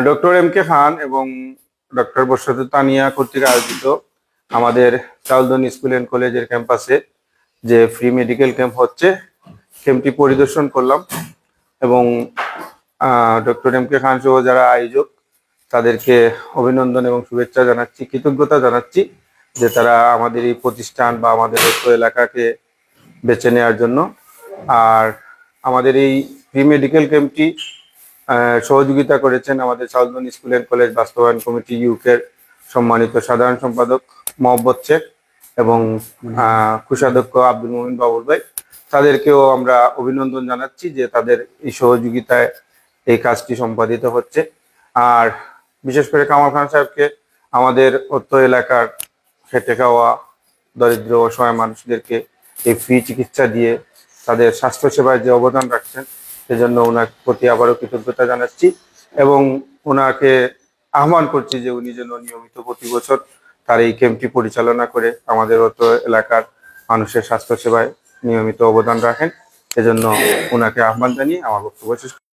Doctor M K খান এবং doctor Basrat Tania কর্তৃক আয়োজিত আমাদের চাউলদনি স্কুল অ্যান্ড কলেজের ক্যাম্পাসে যে ফ্রি মেডিকেল ক্যাম্প হচ্ছে, ক্যাম্পটি পরিদর্শন করলাম এবং ডক্টর এম কে খান সহ যারা আয়োজক তাদেরকে অভিনন্দন এবং শুভেচ্ছা জানাচ্ছি, কৃতজ্ঞতা জানাচ্ছি যে তারা আমাদের এই প্রতিষ্ঠান বা আমাদের এলাকাকে বেছে নেওয়ার জন্য। আর আমাদের এই ফ্রি মেডিকেল ক্যাম্পটি সহযোগিতা করেছেন আমাদের চাউলদনি স্কুল অ্যান্ড কলেজ বাস্তবায়ন কমিটি ইউকের সম্মানিত সাধারণ সম্পাদক মোহাম্মদ শেখ এবং কোষাধ্যক্ষ আব্দুল মুমিন বাবুল ভাই। তাদেরকেও আমরা অভিনন্দন জানাচ্ছি যে তাদের এই সহযোগিতায় এই কাজটি সম্পাদিত হচ্ছে। আর বিশেষ করে কামাল খান সাহেবকে আমাদের অত্র এলাকার খেটে খাওয়া দরিদ্র অসহায় মানুষদেরকে এই ফ্রি চিকিৎসা দিয়ে তাদের স্বাস্থ্যসেবায় যে অবদান রাখছেন সেজন্য ওনার প্রতি আবারও কৃতজ্ঞতা জানাচ্ছি এবং ওনাকে আহ্বান করছি যে উনি যেন নিয়মিত প্রতি বছর তার এই ক্যাম্পটি পরিচালনা করে আমাদের অত এলাকার মানুষের স্বাস্থ্যসেবায় নিয়মিত অবদান রাখেন। সেজন্য ওনাকে আহ্বান জানিয়ে আমার বক্তব্য শেষ